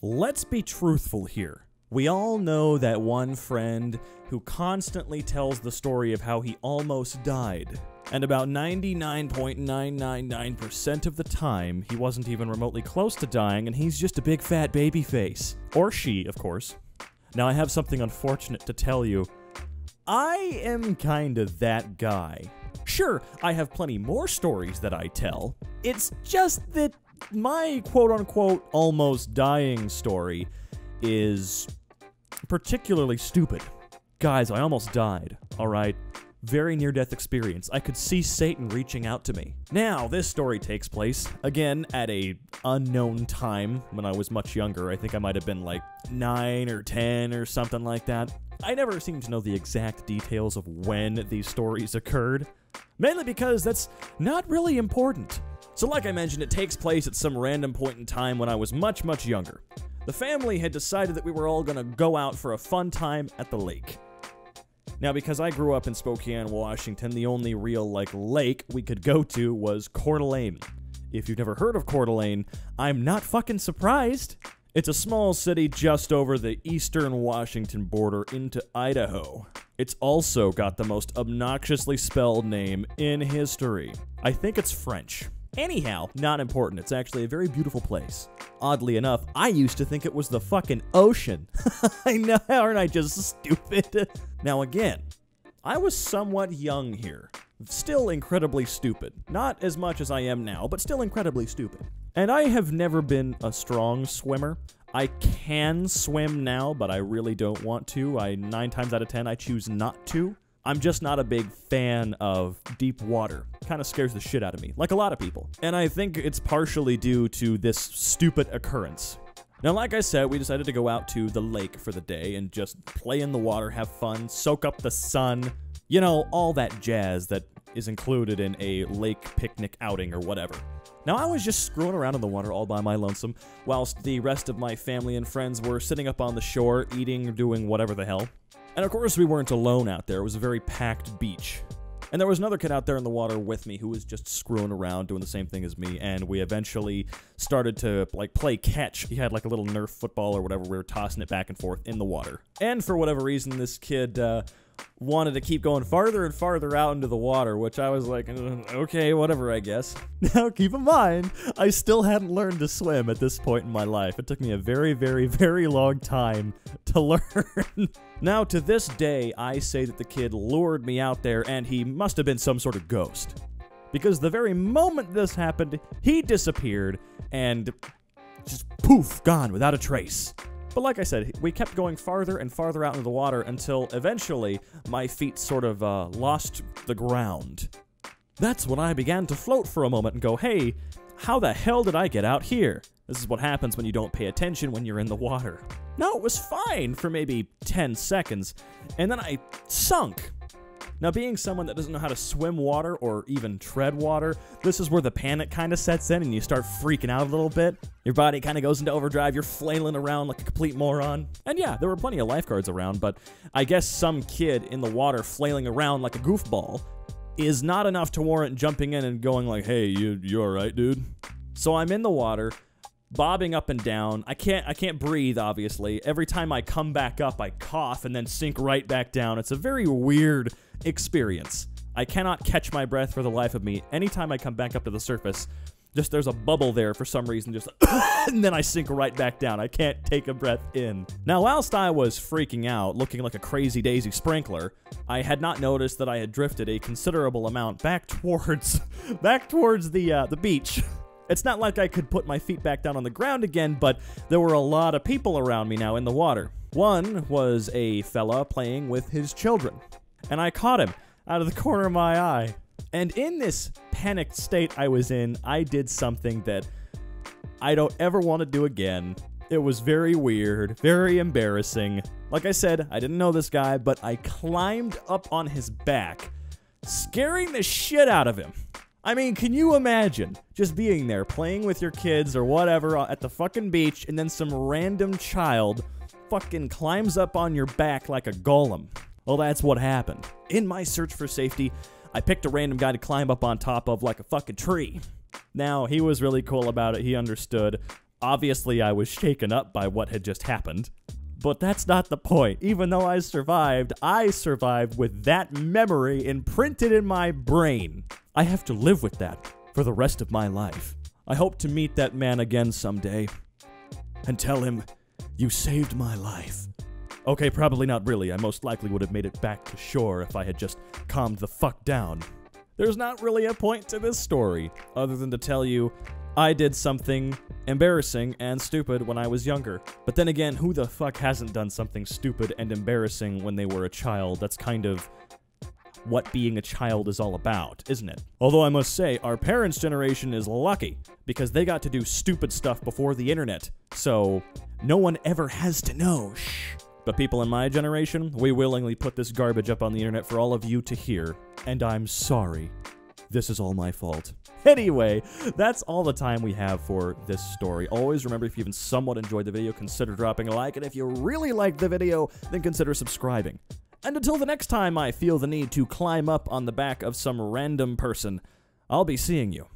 Let's be truthful here. We all know that one friend who constantly tells the story of how he almost died. And about 99.999% of the time, he wasn't even remotely close to dying, and he's just a big fat baby face. Or she, of course. Now, I have something unfortunate to tell you. I am kinda that guy. Sure, I have plenty more stories that I tell. It's just that my quote-unquote almost dying story is particularly stupid. Guys, I almost died, alright? Very near-death experience. I could see Satan reaching out to me. Now, this story takes place, again, at a unknown time when I was much younger. I think I might have been like 9 or 10 or something like that. I never seem to know the exact details of when these stories occurred, mainly because that's not really important. So like I mentioned, it takes place at some random point in time when I was much, much younger. The family had decided that we were all gonna go out for a fun time at the lake. Now, because I grew up in Spokane, Washington, the only real, lake we could go to was Coeur d'Alene. If you've never heard of Coeur d'Alene, I'm not fucking surprised. It's a small city just over the eastern Washington border into Idaho. It's also got the most obnoxiously spelled name in history. I think it's French. Anyhow, not important. It's actually a very beautiful place. Oddly enough, I used to think it was the fucking ocean. I know, aren't I just stupid? Now again, I was somewhat young here. Still incredibly stupid. Not as much as I am now, but still incredibly stupid. And I have never been a strong swimmer. I can swim now, but I really don't want to. 9 times out of 10, I choose not to. I'm just not a big fan of deep water. Kind of scares the shit out of me, like a lot of people. And I think it's partially due to this stupid occurrence. Now, like I said, we decided to go out to the lake for the day and just play in the water, have fun, soak up the sun. You know, all that jazz that is included in a lake picnic outing or whatever. Now, I was just screwing around in the water all by my lonesome, whilst the rest of my family and friends were sitting up on the shore, eating or doing whatever the hell. And of course, we weren't alone out there. It was a very packed beach. And there was another kid out there in the water with me who was just screwing around, doing the same thing as me, and we eventually started to, play catch. He had, a little Nerf football or whatever. We were tossing it back and forth in the water. And for whatever reason, this kid, wanted to keep going farther and farther out into the water, which I was like, okay, whatever, I guess. Now, keep in mind, I still hadn't learned to swim at this point in my life. It took me a very, very, very long time to learn. Now, to this day, I say that the kid lured me out there, and he must have been some sort of ghost. Because the very moment this happened, he disappeared, and just poof, gone without a trace. But like I said, we kept going farther and farther out into the water until eventually my feet sort of lost the ground. That's when I began to float for a moment and go, hey, how the hell did I get out here? This is what happens when you don't pay attention when you're in the water. No, it was fine for maybe 10 seconds, and then I sunk. Now, being someone that doesn't know how to swim water or even tread water, this is where the panic kind of sets in and you start freaking out a little bit. Your body kind of goes into overdrive, you're flailing around like a complete moron. And yeah, there were plenty of lifeguards around, but I guess some kid in the water flailing around like a goofball is not enough to warrant jumping in and going like, hey, you alright, dude? So I'm in the water, bobbing up and down. I can't breathe, obviously. Every time I come back up, I cough and then sink right back down. It's a very weird experience. I cannot catch my breath for the life of me. Anytime I come back up to the surface, just there's a bubble there for some reason, just and then I sink right back down. I can't take a breath in. Now, whilst I was freaking out, looking like a crazy daisy sprinkler, I had not noticed that I had drifted a considerable amount back towards the beach. It's not like I could put my feet back down on the ground again, but there were a lot of people around me now in the water. One was a fella playing with his children, and I caught him out of the corner of my eye. And in this panicked state I was in, I did something that I don't ever want to do again. It was very weird, very embarrassing. Like I said, I didn't know this guy, but I climbed up on his back, scaring the shit out of him. I mean, can you imagine just being there, playing with your kids or whatever at the fucking beach, and then some random child fucking climbs up on your back like a golem? Well, that's what happened. In my search for safety, I picked a random guy to climb up on top of like a fucking tree. Now, he was really cool about it. He understood. Obviously, I was shaken up by what had just happened. But that's not the point. Even though I survived with that memory imprinted in my brain. I have to live with that for the rest of my life. I hope to meet that man again someday and tell him, "You saved my life." Okay, probably not really. I most likely would have made it back to shore if I had just calmed the fuck down. There's not really a point to this story, other than to tell you I did something embarrassing and stupid when I was younger. But then again, who the fuck hasn't done something stupid and embarrassing when they were a child? That's kind of what being a child is all about, isn't it? Although I must say, our parents' generation is lucky, because they got to do stupid stuff before the internet, so no one ever has to know. Shh. But people in my generation, we willingly put this garbage up on the internet for all of you to hear, and I'm sorry. This is all my fault. Anyway, that's all the time we have for this story. Always remember, if you even somewhat enjoyed the video, consider dropping a like, and if you really liked the video, then consider subscribing. And until the next time I feel the need to climb up on the back of some random person, I'll be seeing you.